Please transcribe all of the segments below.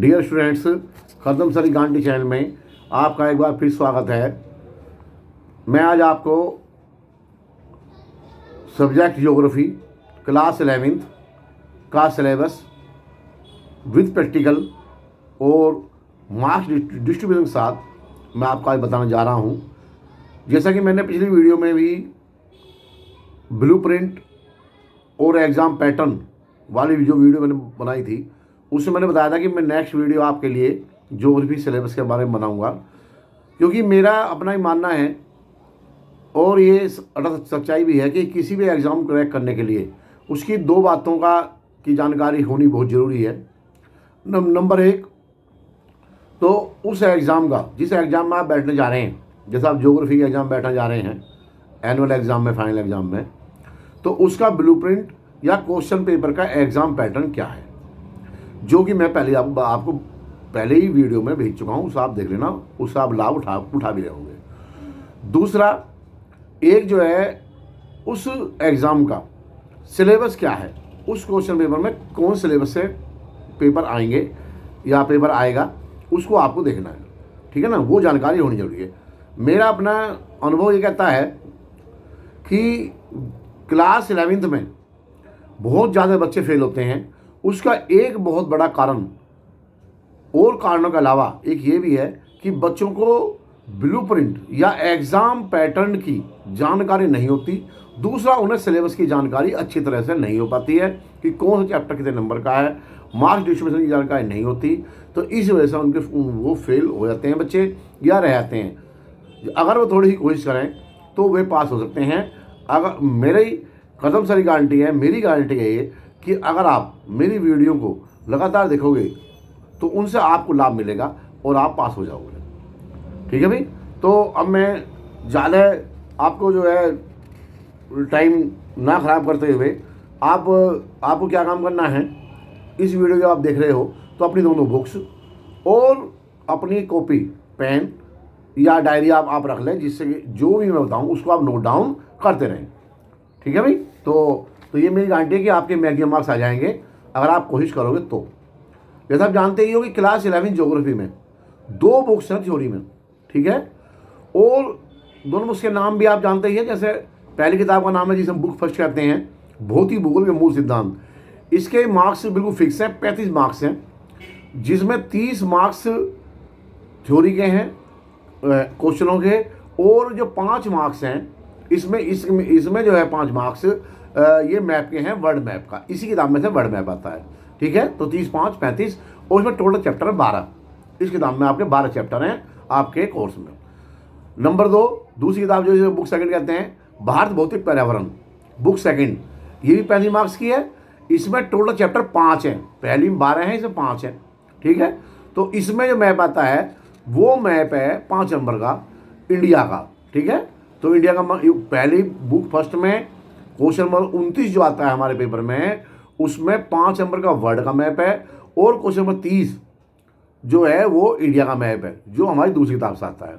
Dear students, खत्म सरी Gandhi channel में आपका एक बार फिर स्वागत है। मैं आज आपको सब्जेक्ट ज्योग्राफी क्लास 11th का सिलेबस विद प्रैक्टिकल और मार्क्स डिस्ट्रीब्यूशन के साथ मैं आपको आज बताने जा रहा हूं। जैसा कि मैंने पिछली वीडियो में भी ब्लूप्रिंट और एग्ज़ाम पैटर्न वाली जो वीडियो मैंने बनाई थी उसमें मैंने बताया था कि मैं नेक्स्ट वीडियो आपके लिए ज्योग्राफी सिलेबस के बारे में बनाऊंगा, क्योंकि मेरा अपना ही मानना है और ये सच्चाई भी है कि किसी भी एग्ज़ाम क्रैक करने के लिए उसकी दो बातों की जानकारी होनी बहुत ज़रूरी है। नंबर एक, तो उस एग्ज़ाम का जिस एग्ज़ाम में आप बैठने जा रहे हैं, जैसे आप ज्योग्राफी के एग्ज़ाम बैठने जा रहे हैं एनुअल एग्ज़ाम में, फाइनल एग्ज़ाम में, तो उसका ब्लूप्रिंट या क्वेश्चन पेपर का एग्ज़ाम पैटर्न क्या है, जो कि मैं पहले आपको पहले ही वीडियो में भेज चुका हूँ। उसे आप देख लेना, उससे आप लाभ उठा भी रहोगे। दूसरा, एक जो है उस एग्ज़ाम का सिलेबस क्या है, उस क्वेश्चन पेपर में कौन सिलेबस से पेपर आएंगे या पेपर आएगा, उसको आपको देखना है, ठीक है ना। वो जानकारी होनी जरूरी है। मेरा अपना अनुभव ये कहता है कि क्लास 11th में बहुत ज़्यादा बच्चे फेल होते हैं। उसका एक बहुत बड़ा कारण और कारणों के अलावा एक ये भी है कि बच्चों को ब्लूप्रिंट या एग्ज़ाम पैटर्न की जानकारी नहीं होती। दूसरा, उन्हें सिलेबस की जानकारी अच्छी तरह से नहीं हो पाती है कि कौन सा चैप्टर कितने नंबर का है, मार्क्स डिस्ट्रीब्यूशन की जानकारी नहीं होती। तो इस वजह से वो फेल हो जाते हैं बच्चे या रह जाते हैं। अगर वो थोड़ी सी कोशिश करें तो वे पास हो सकते हैं। अगर मेरी कदम सारी गारंटी है, मेरी गारंटी है ये कि अगर आप मेरी वीडियो को लगातार देखोगे तो उनसे आपको लाभ मिलेगा और आप पास हो जाओगे, ठीक है भाई। तो अब मैं ज़्यादा आपको जो है टाइम ना ख़राब करते हुए आपको क्या काम करना है, इस वीडियो जो आप देख रहे हो तो अपनी दोनों बुक्स और अपनी कॉपी पेन या डायरी आप रख लें, जिससे कि जो भी मैं बताऊँ उसको आप नोट डाउन करते रहें, ठीक है भाई। तो ये मेरी गारंटी है कि आपके मैक्सिमम मार्क्स आ जाएंगे अगर आप कोशिश करोगे तो। जैसा आप जानते ही हो कि क्लास 11 ज्योग्राफी में 2 बुक्स हैं थ्योरी में, ठीक है, और दोनों बुक्स के नाम भी आप जानते ही हैं। जैसे पहली किताब का नाम है जिसे हम बुक फर्स्ट कहते हैं, भौतिक भूगोल के मूल सिद्धांत। इसके मार्क्स बिल्कुल फिक्स हैं, 35 मार्क्स हैं, जिसमें 30 मार्क्स थ्योरी के हैं क्वेश्चनों के, और जो 5 मार्क्स हैं इसमें जो है 5 मार्क्स ये मैप के हैं, वर्ल्ड मैप का। इसी किताब में से वर्ल्ड मैप आता है, ठीक है। तो 30, 5, 35 और इसमें टोटल चैप्टर है 12। इस किताब में आपके 12 चैप्टर हैं आपके कोर्स में। नंबर 2, दूसरी किताब जो बुक सेकंड कहते हैं, भारत भौतिक पर्यावरण, बुक सेकंड। ये भी 35 मार्क्स की है। इसमें टोटल चैप्टर 5 हैं, पहली में 12 हैं, इसमें 5 हैं, ठीक है। तो इसमें जो मैप आता है वो मैप है 5 नंबर का, इंडिया का, ठीक है। तो इंडिया का पहली बुक फर्स्ट में क्वेश्चन नंबर 29 जो आता है हमारे पेपर में, उसमें 5 नंबर का वर्ल्ड का मैप है, और क्वेश्चन नंबर 30 जो है वो इंडिया का मैप है, जो हमारी दूसरी किताब से आता है,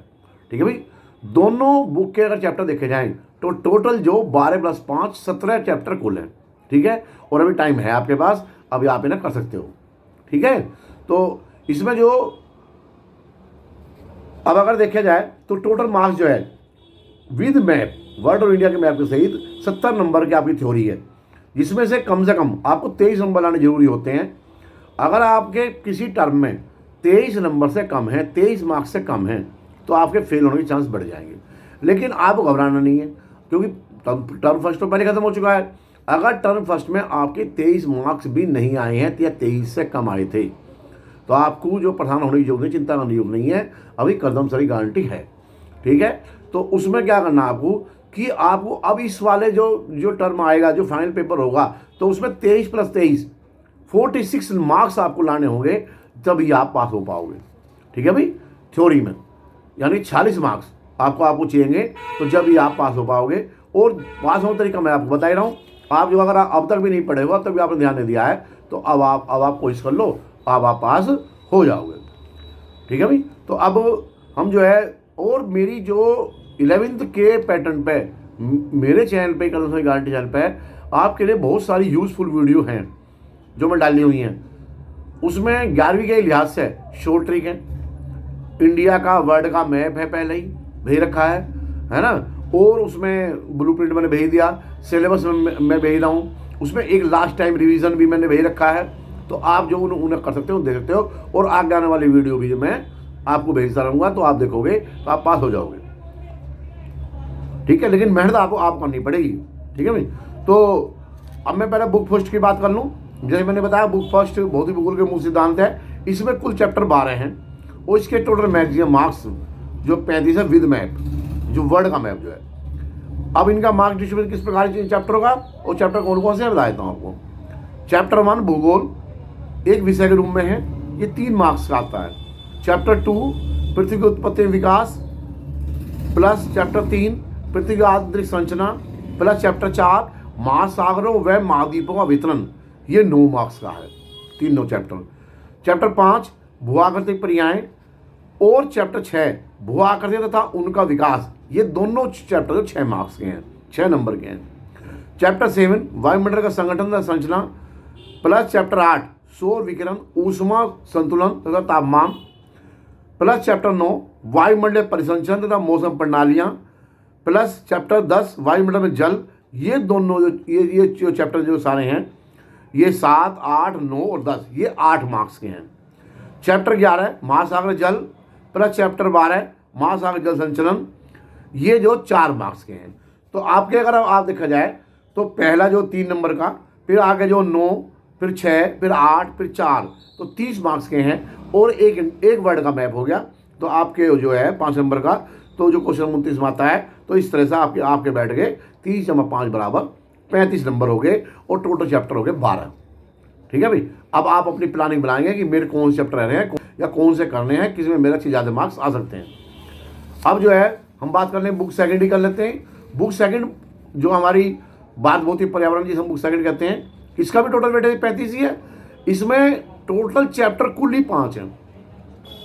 ठीक है भाई। दोनों बुक के अगर चैप्टर देखे जाएं तो टोटल जो 12 + 5 17 चैप्टर कुल हैं, ठीक है। और अभी टाइम है आपके पास, अभी आप इन्हें कर सकते हो, ठीक है। तो इसमें जो अब अगर देखा जाए तो टोटल मार्क्स जो है विद मैप, वर्ल्ड और इंडिया के मैप के सहित 70 नंबर की आपकी थ्योरी है, जिसमें से कम आपको 23 नंबर लाने जरूरी होते हैं। अगर आपके किसी टर्म में 23 नंबर से कम है, 23 मार्क्स से कम है, तो आपके फेल होने के चांस बढ़ जाएंगे। लेकिन आपको घबराना नहीं है, क्योंकि टर्म फर्स्ट तो पहले खत्म हो चुका है। अगर टर्म फर्स्ट में आपके 23 मार्क्स भी नहीं आए हैं या 23 से कम आए थे, तो आपको जो प्रधान होने की योग नहीं, चिंता करने की योग नहीं है, अभी कदम सारी गारंटी है, ठीक है। तो उसमें क्या करना आपको कि आपको अब इस वाले जो टर्म आएगा, जो फाइनल पेपर होगा, तो उसमें 23 + 23 46 मार्क्स आपको लाने होंगे, तभी आप पास हो पाओगे, ठीक है भाई। थ्योरी में यानी 46 मार्क्स आपको चाहिए, तो जब ही आप पास हो पाओगे। और पास होने तरीका मैं आपको बता ही रहा हूँ। आप जो अगर अब तक भी नहीं पढ़े हो, अब तक भी आपने ध्यान नहीं दिया है, तो अब आप कोशिश कर लो, अब आप पास हो जाओगे, ठीक है भाई। तो अब हम जो है, और मेरी जो 11th के पैटर्न पे मेरे चैनल पे, कदम सारी गारंटी चैनल पे, आपके लिए बहुत सारी यूज़फुल वीडियो हैं जो मैं डाली हुई हैं। उसमें 11वीं के लिहाज से शॉर्ट ट्रिक है, इंडिया का वर्ल्ड का मैप है पहले ही भेज रखा है ना, और उसमें ब्लूप्रिंट मैंने भेज दिया, सिलेबस में मैं भेज रहा हूँ, उसमें एक लास्ट टाइम रिवीजन भी मैंने भेज रखा है। तो आप जो उन्हें कर सकते हो देख सकते हो, और आगे आने वाली वीडियो भी मैं आपको भेजता रहूँगा, तो आप देखोगे तो आप पास हो जाओगे, ठीक है। लेकिन मेहनत आपको करनी पड़ेगी, ठीक है भाई। तो अब मैं पहले बुक फर्स्ट की बात कर लूँ। जैसे मैंने बताया, बुक फर्स्ट भौतिक भूगोल के मूल सिद्धांत है। इसमें कुल चैप्टर 12 हैं और इसके टोटल मैक्सिमम मार्क्स जो 35 है विद मैप, जो वर्ल्ड का मैप जो है। अब इनका मार्क्स डिस्ट्रीब्यूशन किस प्रकार के चैप्टरों का, और चैप्टर कौन कौन से बता देता हूँ आपको। चैप्टर 1 भूगोल एक विषय के रूप में है, ये 3 मार्क्स का आता है। चैप्टर 2 पृथ्वी की उत्पत्ति एवं विकास, प्लस चैप्टर 3 पृथ्वी की आंतरिक संरचना, प्लस चैप्टर 4 महासागरों व महाद्वीपों का वितरण, ये 9 मार्क्स का है, तीनों चैप्टर। चैप्टर 5 भूआकृतिक क्रियाएं, और चैप्टर 6 भूआकृति तथा उनका विकास, ये दोनों चैप्टर 6 मार्क्स के हैं, 6 नंबर के हैं। चैप्टर 7 वायुमंडल का संगठन तथा संरचना, प्लस चैप्टर 8 सौर विकिरण, ऊष्मा संतुलन तथा तापमान, प्लस चैप्टर 9 वायुमंडलीय परिसंचरण तथा मौसम प्रणालियां, प्लस चैप्टर 10 वायुमंडल में जल। ये दोनों ये जो चैप्टर जो सारे हैं, ये 7, 8, 9 और 10, ये 8 मार्क्स के हैं। चैप्टर 11 महासागर जल, प्लस चैप्टर 12 महासागर जल संचलन, ये जो 4 मार्क्स के हैं। तो आपके अगर आप देखा जाए तो पहला जो 3 नंबर का, फिर आगे जो 9, फिर 6, फिर 8, फिर 4, तो 30 मार्क्स के हैं, और एक वर्ड का मैप हो गया। तो आपके जो है 5 नंबर का, तो जो क्वेश्चन 29 में आता है, तो इस तरह से आपके बैठ गए 30 + 5 बराबर 35 नंबर हो गए, और टोटल चैप्टर हो गए 12, ठीक है भाई। अब आप अपनी प्लानिंग बनाएंगे कि मेरे कौन से चैप्टर रहे हैं या कौन से करने हैं, किसमें मेरे से ज़्यादा मार्क्स आ सकते हैं। अब जो है हम बात कर लें बुक सेकंड ही कर लेते हैं। बुक सेकंड जो हमारी बात भौतिक पर्यावरण जिसे हम बुक सेकंड कहते हैं, इसका भी टोटल वेटेज 35 ही है। इसमें टोटल चैप्टर कुल ही 5 हैं।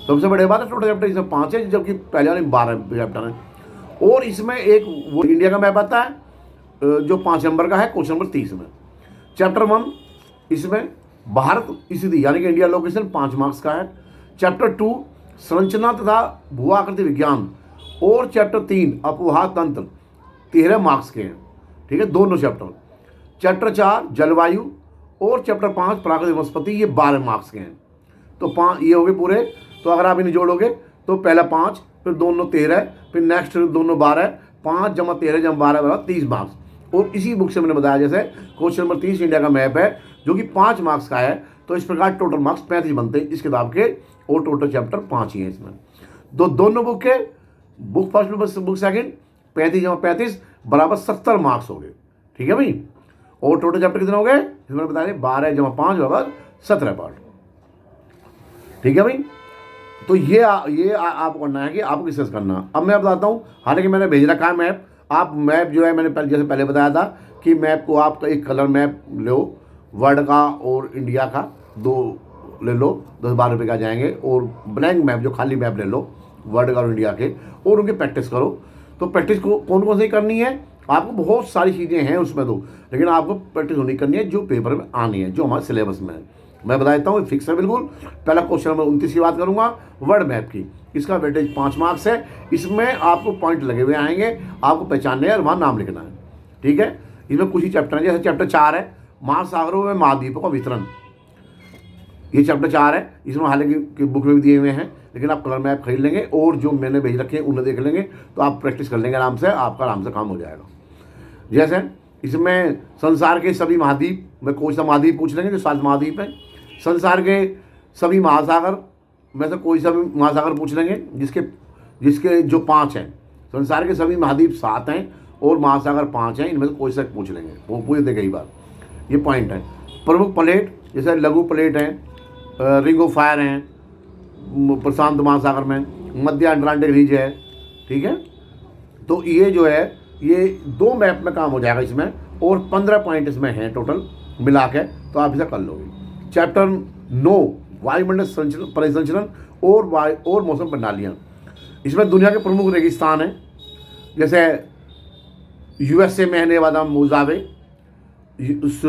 सबसे बड़ी बात है, टोटल चैप्टर इसमें 5 है, जबकि पहले वाले 12 चैप्टर हैं। और इसमें एक वो इंडिया का मैप आता है जो 5 नंबर का है, क्वेश्चन नंबर 30 में। चैप्टर 1 इसमें भारत स्थिति यानी कि इंडिया लोकेशन 5 मार्क्स का है। चैप्टर 2 संरचना तथा भूआकृति विज्ञान, और चैप्टर 3 अपवाह तंत्र 13 मार्क्स के हैं, ठीक है, दोनों चैप्टर। चैप्टर 4 जलवायु, और चैप्टर 5 प्राकृतिक वनस्पति, ये 12 मार्क्स के हैं। तो 5 ये हो गए पूरे। तो अगर आप इन्हें जोड़ोगे तो पहला 5, फिर दोनों 13, फिर नेक्स्ट दोनों 12, 5 + 13 + 12 बराबर 30 मार्क्स। और इसी बुक से मैंने बताया, जैसे क्वेश्चन नंबर 30 इंडिया का मैप है जो कि 5 मार्क्स का है, तो इस प्रकार टोटल मार्क्स 35 बनते हैं इस किताब के, और टोटल चैप्टर 5 ही हैं इसमें। दोनों बुक के, बुक फर्स्ट बुक सेकंड, 35 + 35 बराबर 70 मार्क्स हो गए, ठीक है भाई। और टोटल चैप्टर कितने हो गए इसमें बताया, 12 + 5 बराबर 17 पार्ट, ठीक है भाई। तो ये आपको करना है कि आपको डिस्कस करना। अब मैं बताता हूँ, हालांकि मैंने भेज रखा है मैप। आप मैप जो है मैंने जैसे पहले बताया था कि मैप को आप एक कलर मैप लो, वर्ल्ड का और इंडिया का 2 ले लो, 10-12 रुपये का जाएंगे। और ब्लैंक मैप जो खाली मैप ले लो वर्ल्ड का और इंडिया के, और उनकी प्रैक्टिस करो। तो प्रैक्टिस को कौन कौन सी करनी है, आपको बहुत सारी चीज़ें हैं उसमें, तो लेकिन आपको प्रैक्टिस होनी करनी है जो पेपर में आनी है, जो हमारे सिलेबस में है। मैं बता देता हूँ, फिक्स है बिल्कुल। पहला क्वेश्चन नंबर 29 की बात करूँगा, वर्ल्ड मैप की। इसका वेटेज 5 मार्क्स है। इसमें आपको पॉइंट लगे हुए आएंगे, आपको पहचानने है और वहाँ नाम लिखना है, ठीक है। इसमें कुछ ही चैप्टर हैं, जैसे चैप्टर 4 है महासागरों में महाद्वीपों का वितरण, ये चैप्टर 4 है। इसमें हालांकि बुक में भी दिए हुए हैं, लेकिन आप कलर मैप खरीद लेंगे और जो मैंने भेज रखे हैं उन्हें देख लेंगे, तो आप प्रैक्टिस कर लेंगे आराम से, आपका आराम से काम हो जाएगा। जैसे इसमें संसार के सभी महाद्वीप में कोई सा महाद्वीप पूछ लेंगे, जो 7 महाद्वीप हैं। संसार के सभी महासागर में से कोई सा भी महासागर पूछ लेंगे, जिसके जो 5 हैं। संसार के सभी महाद्वीप 7 हैं और महासागर 5 हैं, इनमें से कोई सा पूछ लेंगे, वो पूछ देंगे कई बार। ये पॉइंट है। प्रमुख प्लेट, जैसे लघु प्लेट हैं, रिंग ऑफ फायर हैं प्रशांत महासागर में, मध्य अटलांटिक रीज है, ठीक है। तो ये जो है ये 2 मैप में काम हो जाएगा इसमें, और 15 पॉइंट इसमें हैं टोटल मिला के, तो आप इसे कर लोगे। चैप्टर 9 वायुमंडल परिसंचरण और मौसम प्रणालियाँ, इसमें दुनिया के प्रमुख रेगिस्तान हैं, जैसे यूएसए में है नेवादा मोजावे, उस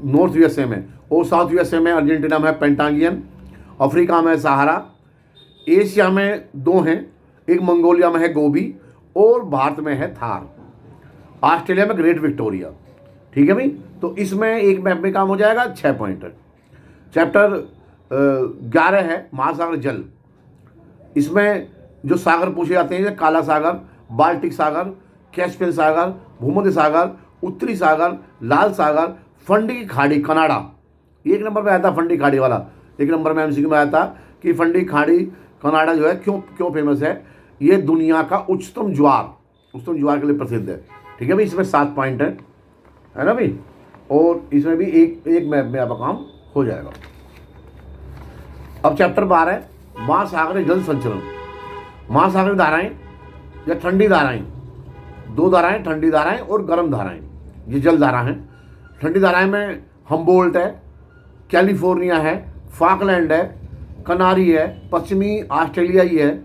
नॉर्थ यूएसए में, और साउथ यूएसए में अर्जेंटीना में है पेंटागियन, अफ्रीका में सहारा, एशिया में 2 हैं, एक मंगोलिया में है गोबी और भारत में है थार, ऑस्ट्रेलिया में ग्रेट विक्टोरिया। ठीक है भाई, तो इसमें एक मैप में काम हो जाएगा, 6 पॉइंट है। चैप्टर 11 है महासागर जल। इसमें जो सागर पूछे जाते हैं जैसे काला सागर, बाल्टिक सागर, कैस्पियन सागर, भूमध्य सागर, उत्तरी सागर, लाल सागर, फंडी की खाड़ी कनाडा। 1 नंबर में आया था फंडी खाड़ी वाला, 1 नंबर में एमसीक्यू में आया था कि फंडी खाड़ी कनाडा जो है क्यों फेमस है। ये दुनिया का उच्चतम ज्वार के लिए प्रसिद्ध है। ठीक है भाई, इसमें 7 पॉइंट है ना भाई, और इसमें भी एक मैप में आपका काम हो जाएगा। अब चैप्टर 12 है महासागरीय जल संचरण। महासागरीय धाराएं या ठंडी धाराएं, 2 धाराएं, ठंडी धाराएं और गर्म धाराएं, ये जल धारा हैं। ठंडी धाराएं में हम्बोल्ट है, कैलिफोर्निया है, फाकलैंड है, कनारी है, पश्चिमी ऑस्ट्रेलियाई है,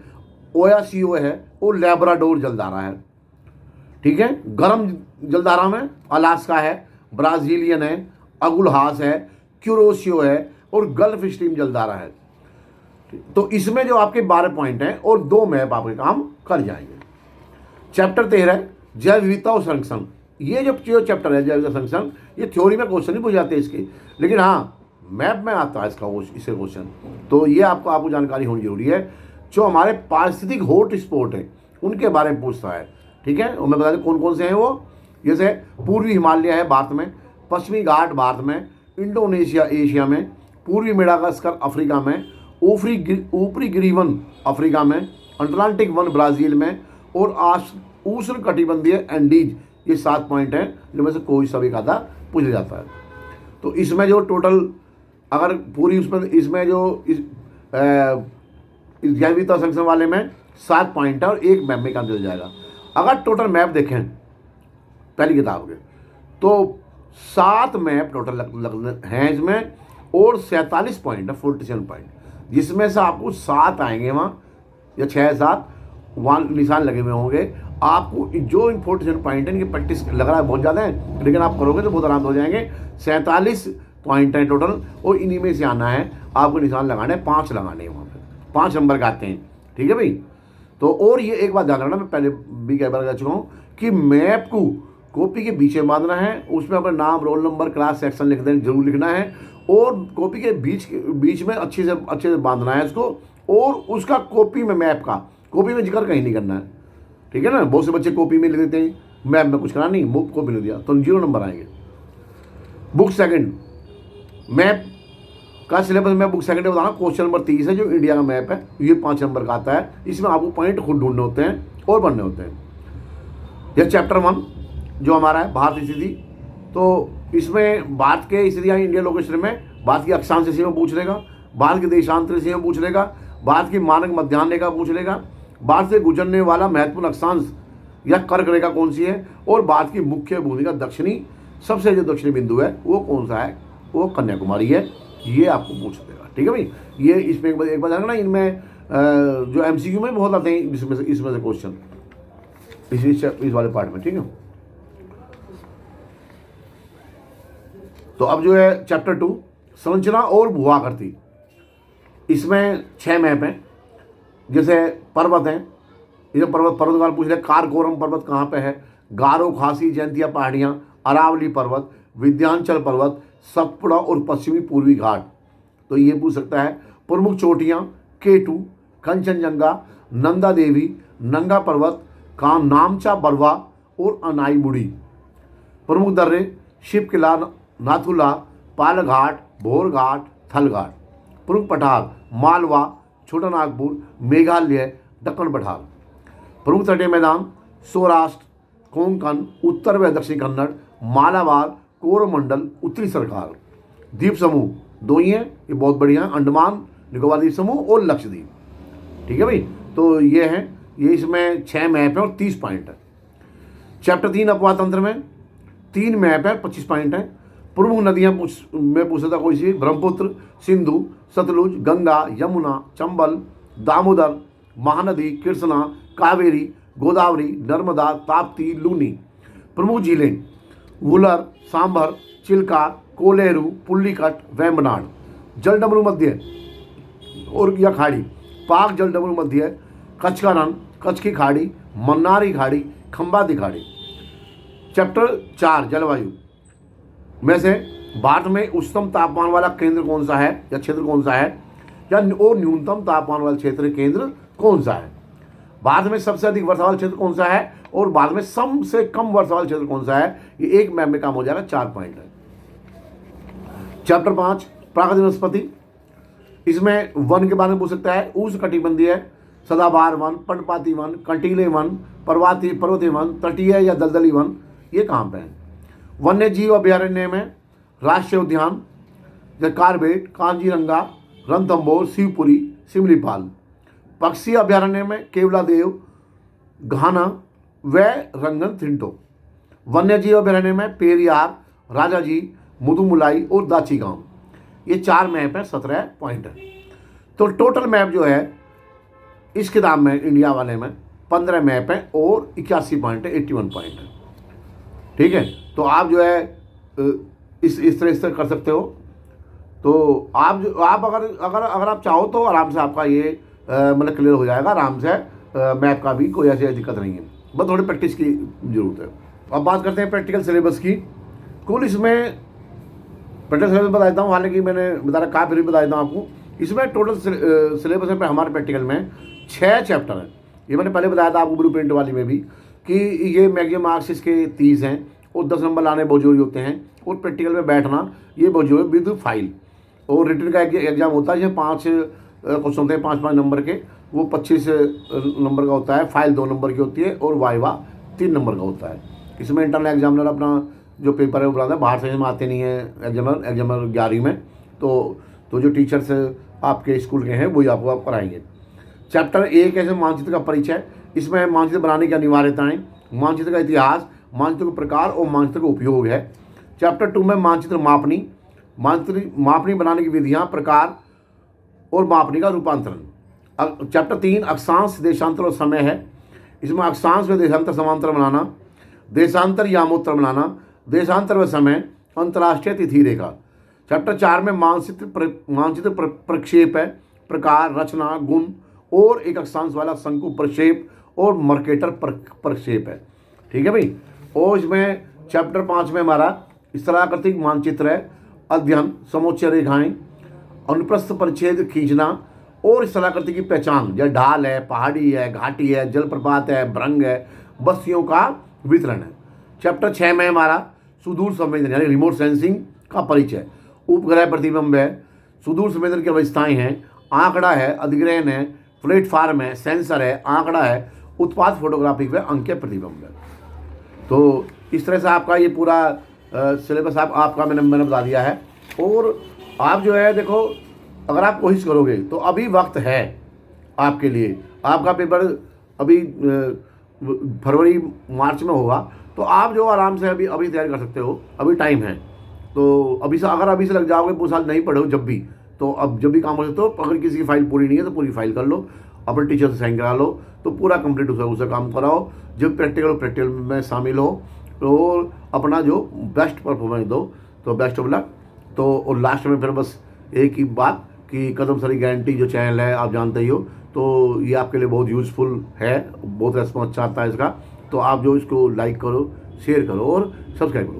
ओयासियो है और लैब्राडोर जलधारा है। ठीक है। गर्म जलधारा में अलास्का है, ब्राजीलियन है, अगुलहास है, क्यूरोसियो है और गल्फ स्ट्रीम जलधारा है। तो इसमें जो आपके 12 पॉइंट हैं और 2 मैप आपके काम कर जाएंगे। चैप्टर 13 जैव विविधता और संरक्षण। ये जो चैप्टर है जैव विविधता संरक्षण, ये थ्योरी में क्वेश्चन नहीं पूछ जाते इसके, लेकिन हाँ मैप में आता है इससे क्वेश्चन, तो ये आपको जानकारी होनी जरूरी है। जो हमारे पारिस्थितिक हॉट स्पॉट है उनके बारे में पूछता है। ठीक है, और मैं बता दूं कौन कौन से हैं वो, जैसे पूर्वी हिमालय है भारत में, पश्चिमी घाट भारत में, इंडोनेशिया एशिया में, पूर्वी मेडागास्कर अफ्रीका में, ऊपरी गिरिवन अफ्रीका में, अटलांटिक वन ब्राज़ील में और उष्ण कटिबंधीय एंडीज। ये 7 पॉइंट हैं जिनमें से कोई सा भी खाता पूछा जाता है। तो इसमें जो टोटल अगर पूरी इसमें जो इस जैव विविधता संरक्षण वाले में 7 पॉइंट है और 1 मैप में काम चल जाएगा। अगर टोटल मैप देखें पहली किताब के तो 7 मैप टोटल हैं इसमें और 47 पॉइंट है, 47 पॉइंट, जिसमें से आपको 7 आएंगे वहाँ या 6-7 वहाँ निशान लगे हुए होंगे। आपको जो इन 47 पॉइंट है इनकी प्रैक्टिस लग रहा है बहुत ज़्यादा है, लेकिन आप करोगे तो बहुत आराम से हो जाएंगे। 47 पॉइंट हैं टोटल और इन्हीं में से आना है आपको निशान लगाने, 5 लगाने हैं वहाँ पर, 5 नंबर के आते हैं। ठीक है भाई, तो और ये एक बात ध्यान रखना, मैं पहले भी कई बार कह चुका हूँ कि मैप को कॉपी के पीछे बांधना है, उसमें अपना नाम, रोल नंबर, क्लास, सेक्शन लिख दें, जरूर लिखना है, और कॉपी के बीच में अच्छे से बांधना है इसको, और उसका कॉपी में मैप का कॉपी में जिक्र कहीं नहीं करना है। ठीक है ना, बहुत से बच्चे कॉपी में लिख देते हैं, मैप में कुछ करा नहीं, बुक कॉपी नहीं दिया तो 0 नंबर आएंगे। बुक सेकंड मैप का सिलेबस में बुक सेकंड में बताना, क्वेश्चन नंबर 30 है जो इंडिया का मैप है, ये 5 नंबर का आता है। इसमें आपको पॉइंट खुद ढूंढने होते हैं और बनने होते हैं। यह चैप्टर 1 जो हमारा है भारत स्थिति, तो इसमें भारत के स्थिति इंडिया लोकेशन में भारत की अक्षांश सीमा पूछ लेगा, भारत की देशांतर सीमा पूछ लेगा, भारत की मानक मध्याह्न रेखा पूछ लेगा, भारत से गुजरने वाला महत्वपूर्ण अक्षांश या कर्क रेखा कौन सी है, और भारत की मुख्य भूमि का सबसे जो दक्षिणी बिंदु है वो कौन सा है, वो कन्याकुमारी है। ये आपको पूछ देगा। ठीक है भाई, ये इसमें एक बार जानना, इनमें जो एमसीक्यू में बहुत आते हैं इसमें से क्वेश्चन इस वाले पार्ट में। ठीक है, तो अब जो है चैप्टर 2 संरचना और भूआकृति, इसमें 6 मैप हैं। जैसे पर्वत हैं, ये पर्वत का पूछ ले, कारकोरम पर्वत कहाँ पे है, गारो, खासी, जयंतिया पहाड़ियाँ, अरावली पर्वत, विंध्याचल पर्वत, सतपुड़ा और पश्चिमी पूर्वी घाट। तो ये पूछ सकता है। प्रमुख चोटियाँ K2, कंचनजंगा, नंदा देवी, नंगा पर्वत, नामचा बरवा और अनाईमुड़ी। प्रमुख दर्रे शिव किला, नाथुला, पालघाट, भोरघाट, थलघाट। प्रमुख पठार मालवा, छोटा नागपुर, मेघालय, दक्कन पठार। प्रमुख तटीय मैदान सौराष्ट्र, कोंकण, उत्तर व दक्षिण कन्नड़, मालाबार, कोरोमंडल, उत्तरी सरकार। द्वीप समूह 2 ही हैं, ये बहुत बढ़िया हैं, अंडमान निकोबार द्वीप समूह और लक्षद्वीप। ठीक है भाई, तो ये हैं, ये इसमें 6 मैप हैं और 30 पॉइंट है। चैप्टर 3 अपवाद तंत्र में 3 मैप है, 25 पॉइंट है। प्रमुख नदियाँ में पूछा था कोई सी, ब्रह्मपुत्र, सिंधु, सतलुज, गंगा, यमुना, चंबल, दामोदर, महानदी, कृष्णा, कावेरी, गोदावरी, नर्मदा, ताप्ती, लूनी। प्रमुख झीलें वुलर, सांभर, चिल्का, कोलेरू, पुल्लीकट, वेम्बनाड। जलडमरू मध्य और या खाड़ी, पाक जल डबल मध्य, कच्छ का रण, कच्छ की खाड़ी, मन्नार की खाड़ी, खंबाती खाड़ी। चैप्टर 4 जलवायु में से भारत में उच्चतम तापमान वाला केंद्र कौन सा है या क्षेत्र कौन सा है, या और न्यूनतम तापमान वाला क्षेत्र केंद्र कौन सा है। भारत में सबसे अधिक वर्षा वाला क्षेत्र कौन सा है और भारत में सबसे कम वर्षा वाला क्षेत्र कौन सा है। ये एक मैप में काम हो जाएगा, 4 पॉइंट है। चैप्टर 5 प्राकृतिक वनस्पति, इसमें वन के बारे में पूछ सकता है। उष्णकटिबंधीय, सदाबहार वन, पर्णपाती वन, कंटीले वन, पर्वतीय वन, तटीय या दलदली वन, ये कहाँ पे है। वन्य जीव अभ्यारण्य में राष्ट्रीय उद्यान जैसे कार्बेट, कांजीरंगा, रणथंभौर, शिवपुरी, सिमलीपाल। पक्षी अभ्यारण्य में केवलादेव, घाना व रंगन थिंटो। वन्य जीव अभ्यारण्य में पेरियार, राजाजी, मुदुमुलाई और दाची गांव। ये 4 मैप है, 17 पॉइंट है। तो टोटल मैप जो है इस किताब में इंडिया वाले में 15 मैप है और 81 पॉइंट है, 81 पॉइंट है। ठीक है, तो आप जो है इस तरह कर सकते हो। तो आप अगर आप चाहो तो आराम से आपका ये मतलब क्लियर हो जाएगा आराम से। मैप का भी कोई ऐसी दिक्कत नहीं है, बस थोड़ी प्रैक्टिस की जरूरत है। अब बात करते हैं प्रैक्टिकल सिलेबस की। कुल इसमें प्रैक्टिकल सिलेबस बता देता हूँ, हालांकि मैंने बताया कहा, फिर भी बता देता हूँ आपको। इसमें टोटल सिलेबस है हमारे प्रैक्टिकल में 6 चैप्टर हैं। ये मैंने पहले बताया था आपको ब्लू प्रिंट वाली में भी कि ये मैक्सिमम मार्क्स इसके 30 हैं और 10 नंबर लाने बहुत जरूरी होते हैं और प्रैक्टिकल में बैठना ये बहुत जरूरी विद फाइल। और रिटन का एग्जाम होता है, ये 5 क्वेश्चन होते हैं 5-5 नंबर के, वो 25 नंबर का होता है। फाइल 2 नंबर की होती है और वाइवा 3 नंबर का होता है। इसमें इंटरनल एग्जामिनर अपना जो पेपर है वो बनाता है, बाहर से आते नहीं है एग्जामिनर 11वीं में। तो जो टीचर्स आपके स्कूल के हैं वही आपको आप कराएंगे। चैप्टर 1 है मानचित्र का परिचय। इसमें मानचित्र बनाने की अनिवार्यताएं, मानचित्र का इतिहास, मानचित्र के प्रकार और मानचित्र का उपयोग है। चैप्टर 2 में मानचित्र मापनी बनाने की विधियां, प्रकार और मापनी का रूपांतरण। चैप्टर 3 अक्षांश, देशांतर और समय है। इसमें अक्षांश व देशांतर समांतर बनाना, देशांतर यामोत्तर बनाना, देशांतर व समय, अंतर्राष्ट्रीय तिथि रेखा। चैप्टर 4 में मानचित्र प्रक्षेप है, प्रकार, रचना, गुण और एक अक्षांश वाला शंकु प्रक्षेप और मर्केटर प्रक्षेप है। ठीक है भाई। और इसमें चैप्टर 5 में हमारा स्थलाकृतिक मानचित्र है, अध्ययन, समोच्च रेखाएं, अनुप्रस्थ परिच्छेद खींचना और स्थलाकृति की पहचान, जैसे ढाल है, पहाड़ी है, घाटी है, जलप्रपात है, भ्रंग है, बस्तियों का वितरण है। चैप्टर 6 में हमारा सुदूर संवेदन यानी रिमोट सेंसिंग का परिचय, उपग्रह प्रतिबिंब है, सुदूर संवेदन की अवस्थाएं हैं, आंकड़ा है, अधिग्रहण है, प्लेटफार्म है, सेंसर है, आंकड़ा है, उत्पाद फोटोग्राफी व अंकीय प्रतिबिंब है। तो इस तरह से आपका ये पूरा सिलेबस आपका मैंने बता दिया है। और आप जो है देखो, अगर आप कोशिश करोगे तो अभी वक्त है आपके लिए। आपका पेपर अभी फरवरी मार्च में होगा, तो आप जो आराम से अभी तैयारी कर सकते हो, अभी टाइम है। तो अगर अभी से लग जाओगे, पूरा साल नहीं पढ़ो जब भी, तो अब जब भी काम हो सकते हो। अगर किसी की फाइल पूरी नहीं है तो पूरी फाइल कर लो, अपने टीचर से साइन करा लो, तो पूरा कंप्लीट उसे काम कराओ। जब प्रैक्टिकल में शामिल हो और अपना जो बेस्ट परफॉर्मेंस दो, तो बेस्ट ऑफ लक। तो और लास्ट में फिर बस एक ही बात कि कदम सरी गारंटी जो चैनल है आप जानते ही हो, तो ये आपके लिए बहुत यूज़फुल है, बहुत रेस्पॉन्स अच्छा आता है इसका। तो आप जो इसको लाइक करो, शेयर करो और सब्सक्राइब करो।